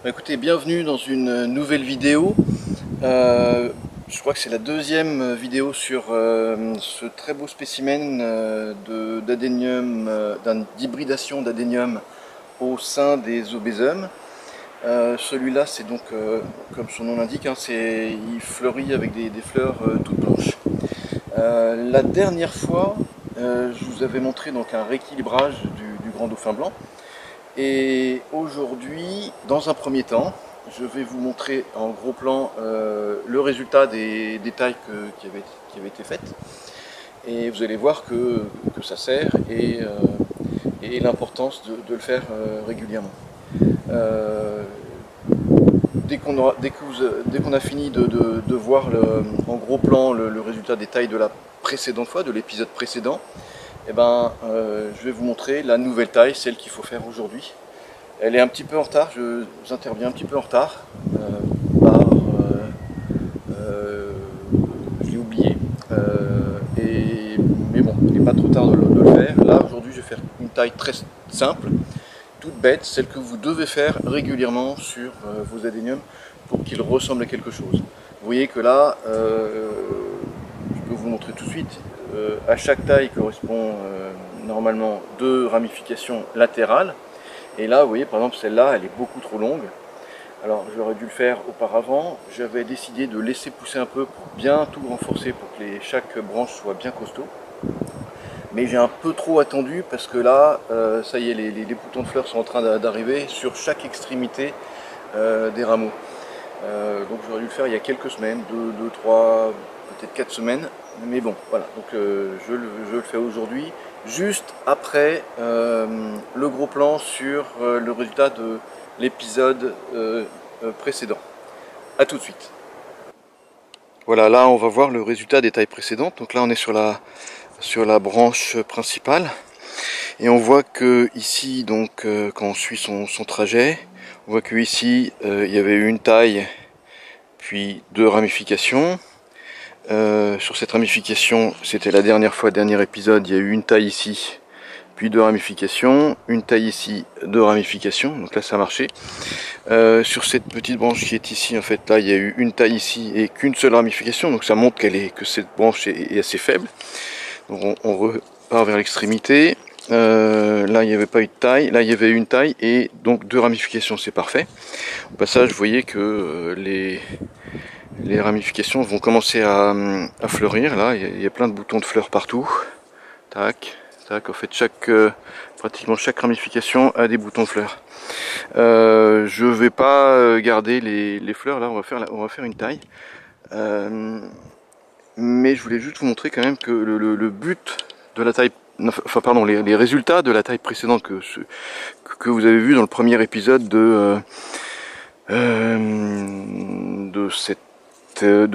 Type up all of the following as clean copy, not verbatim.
Écoutez, bienvenue dans une nouvelle vidéo. Je crois que c'est la deuxième vidéo sur ce très beau spécimen d'adénium, d'hybridation d'adénium au sein des obésums. Celui-là, c'est donc, comme son nom l'indique, il fleurit avec des fleurs toutes blanches. La dernière fois, je vous avais montré donc un rééquilibrage du grand dauphin blanc. Et aujourd'hui, dans un premier temps, je vais vous montrer en gros plan le résultat des tailles qui avaient été faites. Et vous allez voir que ça sert et l'importance de le faire régulièrement. Dès qu'on a fini de voir en gros plan le résultat des tailles de la précédente fois, de l'épisode précédent, eh ben, je vais vous montrer la nouvelle taille, celle qu'il faut faire aujourd'hui. Elle est un petit peu en retard, j'interviens un petit peu en retard, je l'ai oublié, mais bon, il n'est pas trop tard de le faire. Là, aujourd'hui, je vais faire une taille très simple, toute bête, celle que vous devez faire régulièrement sur vos adéniums pour qu'ils ressemblent à quelque chose. Vous voyez que là, je peux vous montrer tout de suite, à chaque taille correspond normalement 2 ramifications latérales. Et là, vous voyez, par exemple, celle-là, elle est beaucoup trop longue. Alors, j'aurais dû le faire auparavant. J'avais décidé de laisser pousser un peu pour bien tout renforcer, pour que chaque branche soit bien costaud. Mais j'ai un peu trop attendu parce que là, ça y est, les boutons de fleurs sont en train d'arriver sur chaque extrémité des rameaux. Donc, j'aurais dû le faire il y a quelques semaines, 2, 3, peut-être 4 semaines. Mais bon, voilà, donc je le fais aujourd'hui, juste après le gros plan sur le résultat de l'épisode précédent. A tout de suite. Voilà, là on va voir le résultat des tailles précédentes. Donc là on est sur la branche principale. Et on voit que ici, donc quand on suit son trajet, on voit que ici il y avait une taille, puis 2 ramifications. Sur cette ramification, c'était la dernière fois, dernier épisode, il y a eu une taille ici, puis 2 ramifications, une taille ici, 2 ramifications, donc là ça a marché. Sur cette petite branche qui est ici, en fait, là il y a eu une taille ici et qu'une seule ramification, donc ça montre que cette branche est assez faible. Donc on repart vers l'extrémité. Là il n'y avait pas eu de taille, là il y avait une taille et donc 2 ramifications, c'est parfait. Au passage, vous voyez que les ramifications vont commencer à fleurir. Là, il y a plein de boutons de fleurs partout. Tac, tac. En fait, pratiquement chaque ramification a des boutons de fleurs. Je vais pas garder les fleurs. Là, on va faire une taille. Mais je voulais juste vous montrer quand même que le but de la taille, enfin pardon, les résultats de la taille précédente que vous avez vu dans le premier épisode de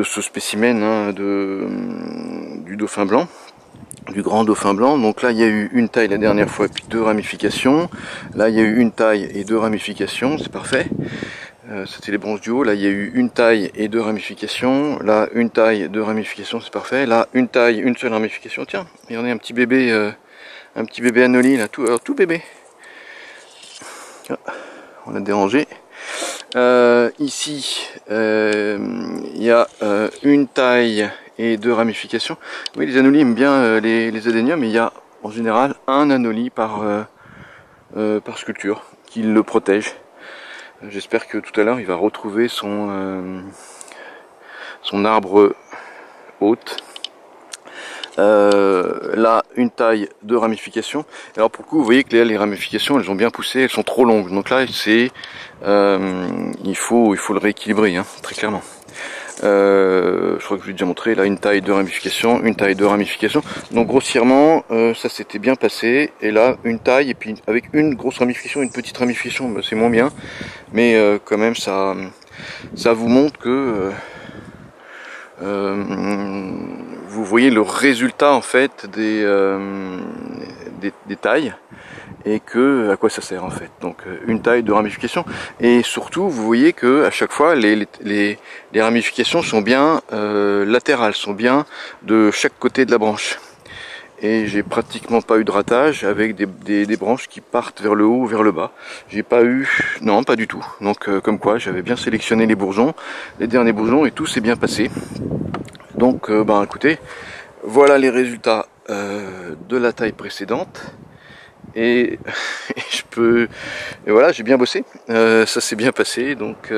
ce spécimen du dauphin blanc, du grand dauphin blanc. Donc là il y a eu une taille la dernière fois puis 2 ramifications. Là il y a eu une taille et 2 ramifications, c'est parfait. C'était les branches du haut. Là il y a eu une taille et 2 ramifications. Là une taille, 2 ramifications, c'est parfait. Là une taille, une seule ramification. Tiens, il y en a un petit bébé Anoli là, tout bébé. On l'a dérangé. Ici, il y a une taille et 2 ramifications. Oui, les anolis aiment bien les adéniums, mais il y a en général un anolis par sculpture qui le protège. J'espère que tout à l'heure il va retrouver son arbre hôte. Là une taille, 2 ramifications. Alors pour le coup vous voyez que les ramifications elles ont bien poussé, elles sont trop longues, donc là c'est il faut le rééquilibrer hein, très clairement. Je crois que je vous ai déjà montré là une taille, 2 ramifications, une taille, 2 ramifications, donc grossièrement ça s'était bien passé. Et là une taille et puis avec une grosse ramification, une petite ramification, bah, c'est moins bien, mais quand même ça vous montre que vous voyez le résultat en fait des tailles et à quoi ça sert en fait. Donc une taille de ramification, et surtout vous voyez que à chaque fois les ramifications sont bien latérales, sont bien de chaque côté de la branche. et j'ai pratiquement pas eu de ratage avec des branches qui partent vers le haut ou vers le bas. J'ai pas eu, non pas du tout. Donc comme quoi j'avais bien sélectionné les bourgeons, les derniers bourgeons, et tout s'est bien passé. Donc ben écoutez, voilà les résultats de la taille précédente. Et, et voilà, j'ai bien bossé, ça s'est bien passé. Donc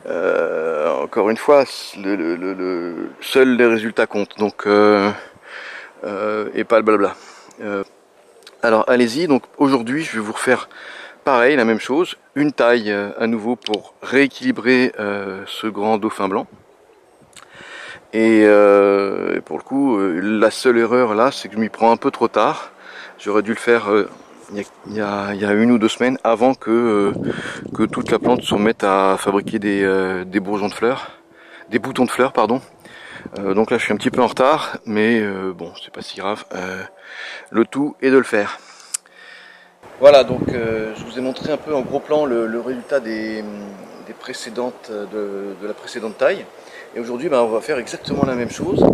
encore une fois, seuls les résultats comptent, donc et pas le blabla. Alors allez-y. Donc aujourd'hui je vais vous refaire pareil, la même chose, une taille à nouveau pour rééquilibrer ce grand dauphin blanc. Et pour le coup, la seule erreur là, c'est que je m'y prends un peu trop tard. J'aurais dû le faire il y a 1 ou 2 semaines, avant que toute la plante se remette à fabriquer des bourgeons de fleurs, des boutons de fleurs, pardon. Donc là je suis un petit peu en retard, mais bon, c'est pas si grave. Le tout est de le faire. Voilà, donc je vous ai montré un peu en gros plan le résultat des précédentes, de la précédente taille. Et aujourd'hui, ben, on va faire exactement la même chose.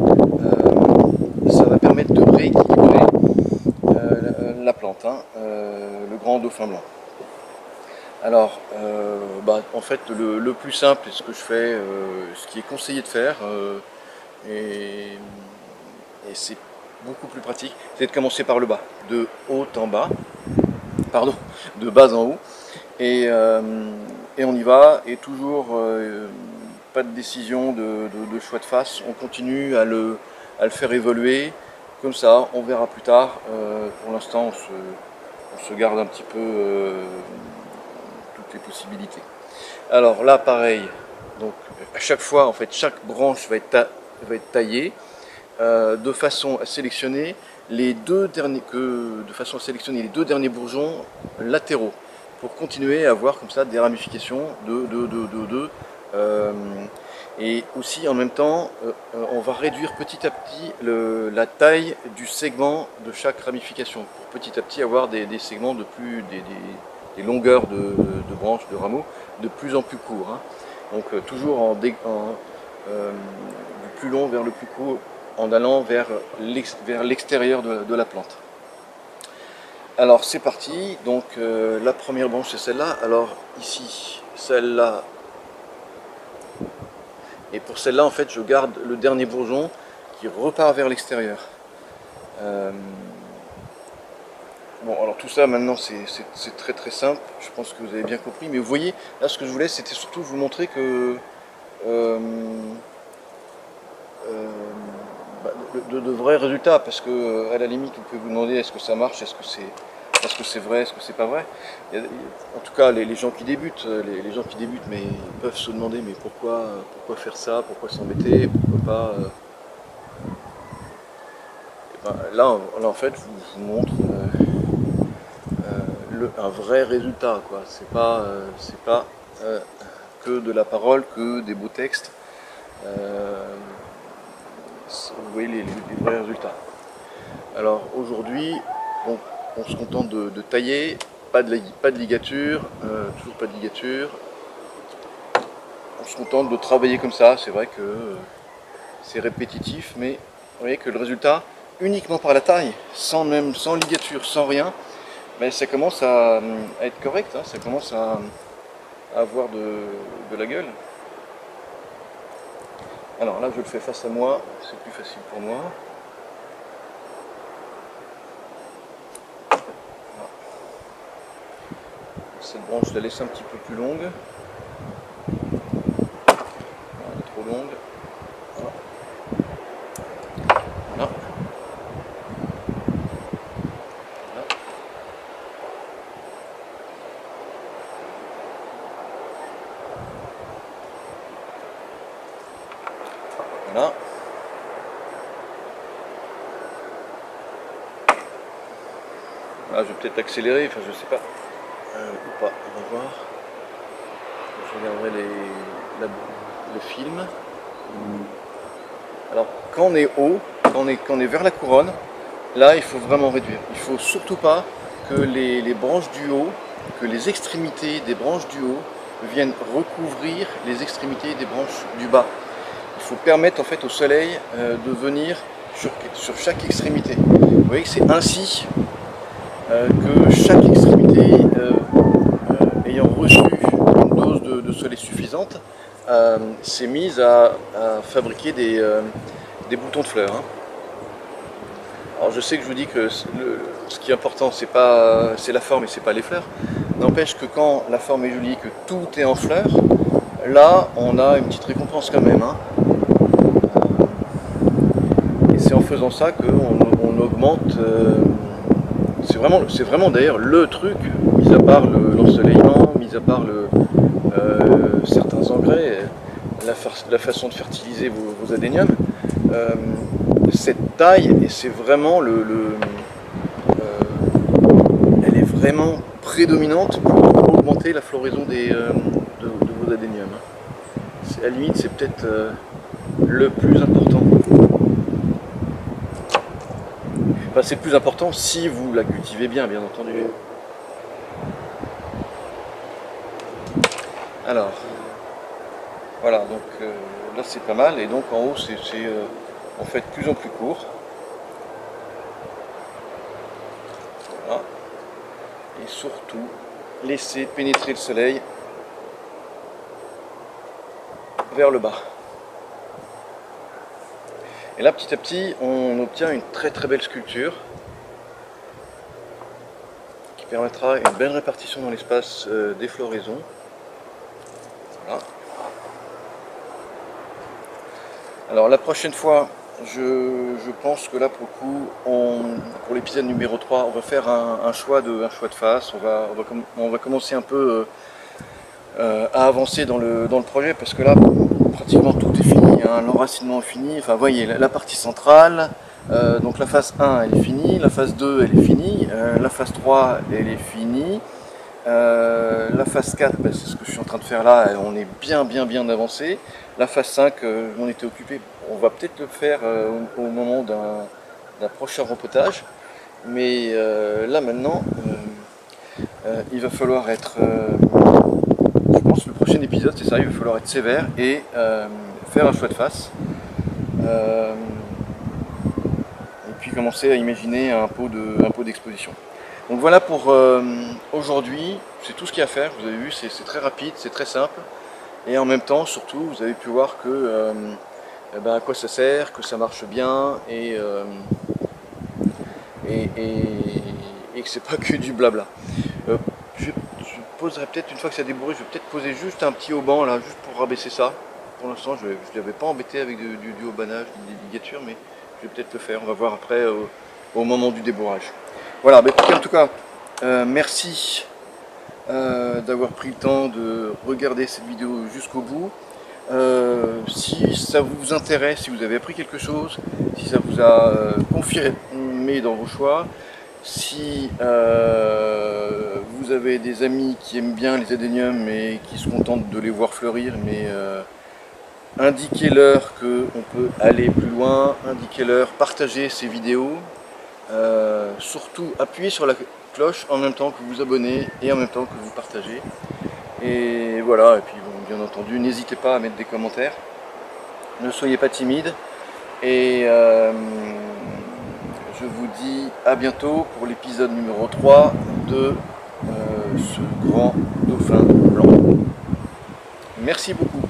Ça va permettre de rééquilibrer la plante, hein, le grand dauphin blanc. Alors, en fait, le plus simple, et ce que je fais, ce qui est conseillé de faire, et c'est beaucoup plus pratique, c'est de commencer par le bas, de haut en bas, pardon, de bas en haut, et on y va, et toujours pas de décision de choix de face, on continue à le faire évoluer, comme ça, on verra plus tard. Pour l'instant, on se garde un petit peu toutes les possibilités. Alors là, pareil, donc à chaque fois, en fait, chaque branche va être taillée de façon à sélectionner les deux derniers bourgeons latéraux, pour continuer à avoir comme ça des ramifications et aussi en même temps on va réduire petit à petit la taille du segment de chaque ramification, pour petit à petit avoir des segments des longueurs de branches, de rameaux de plus en plus courts, hein. Donc toujours du plus long vers le plus court, en allant vers l'extérieur de la plante. Alors c'est parti. Donc la première branche c'est celle-là. Alors ici, celle-là, et pour celle-là en fait je garde le dernier bourgeon qui repart vers l'extérieur. Bon, alors tout ça maintenant c'est très très simple, je pense que vous avez bien compris, mais vous voyez, là ce que je voulais c'était surtout vous montrer que de vrais résultats, parce que à la limite vous pouvez vous demander est-ce que ça marche, est-ce que c'est vrai, est-ce que c'est pas vrai. En tout cas les gens qui débutent, mais ils peuvent se demander mais pourquoi faire ça, pourquoi s'embêter, pourquoi pas. Là en fait je vous montre un vrai résultat, quoi. C'est pas que de la parole, que des beaux textes. Vous voyez les vrais résultats. Alors aujourd'hui, on se contente de tailler, pas de ligature, toujours pas de ligature. On se contente de travailler comme ça. C'est vrai que c'est répétitif, mais vous voyez que le résultat, uniquement par la taille, sans ligature, sans rien, mais ça commence à être correct, hein, ça commence à avoir de la gueule. Alors là je le fais face à moi, c'est plus facile pour moi. Voilà. Cette branche je la laisse un petit peu plus longue. Elle est trop longue. Voilà. Voilà. Voilà. Là, je vais peut-être accélérer, enfin je sais pas, ou pas, on va voir. Je regarderai le film. Alors quand on est haut, quand on est vers la couronne, là il faut vraiment réduire. Il faut surtout pas que les branches du haut, que les extrémités des branches du haut viennent recouvrir les extrémités des branches du bas. Il faut permettre en fait au soleil de venir sur chaque extrémité. Vous voyez que c'est ainsi que chaque extrémité ayant reçu une dose de soleil suffisante s'est mise à fabriquer des boutons de fleurs. Hein. Alors je sais que je vous dis que ce qui est important c'est la forme et c'est pas les fleurs. N'empêche que quand la forme est jolie, que tout est en fleurs, là on a une petite récompense quand même. Hein. Et c'est en faisant ça qu'on augmente. C'est vraiment d'ailleurs le truc, mis à part l'ensoleillement, mis à part certains engrais, la façon de fertiliser vos adéniums. Cette taille, et c'est vraiment elle est vraiment prédominante pour augmenter la floraison de vos adéniums. À la limite, c'est peut-être le plus important. Enfin, c'est le plus important si vous la cultivez bien entendu. Alors, voilà, donc là c'est pas mal, et donc en haut c'est en fait de plus en plus court. Voilà. Et surtout, laissez pénétrer le soleil vers le bas. Et là, petit à petit, on obtient une très belle sculpture qui permettra une belle répartition dans l'espace des floraisons. Voilà. Alors la prochaine fois, je pense que là pour le coup, pour l'épisode numéro 3, on va faire un choix de face. On va commencer un peu à avancer dans le projet, parce que là pratiquement tout est fini, hein, l'enracinement est fini. Enfin, vous voyez la partie centrale, donc la phase 1 elle est finie, la phase 2 elle est finie, la phase 3 elle est finie, la phase 4 ben, c'est ce que je suis en train de faire là, on est bien avancé. La phase 5 on était occupé, on va peut-être le faire au moment d'un prochain repotage, mais là maintenant il va falloir être je pense le prochain épisode c'est ça, il va falloir être sévère et faire un choix de face, et puis commencer à imaginer un pot d'exposition. Donc voilà pour aujourd'hui, c'est tout ce qu'il y a à faire. Vous avez vu, c'est très rapide, c'est très simple, et en même temps surtout vous avez pu voir que à quoi ça sert, que ça marche bien, et que c'est pas que du blabla. Je poserai peut-être, une fois que ça a débourré, je vais peut-être poser juste un petit auban là, juste pour rabaisser ça. Pour l'instant, je ne l'avais pas embêté avec du haubanage, des ligatures, mais je vais peut-être le faire. On va voir après au moment du débourrage. Voilà, bah, écoutez, en tout cas, merci d'avoir pris le temps de regarder cette vidéo jusqu'au bout. Si ça vous intéresse, si vous avez appris quelque chose, si ça vous a confirmé dans vos choix, si vous avez des amis qui aiment bien les adéniums et qui se contentent de les voir fleurir, mais indiquez-leur qu'on peut aller plus loin, indiquez-leur, partagez ces vidéos, surtout appuyez sur la cloche en même temps que vous vous abonnez et en même temps que vous partagez. Et voilà, et puis bon, bien entendu, n'hésitez pas à mettre des commentaires, ne soyez pas timide, et je vous dis à bientôt pour l'épisode numéro 3 de ce grand dauphin blanc. Merci beaucoup.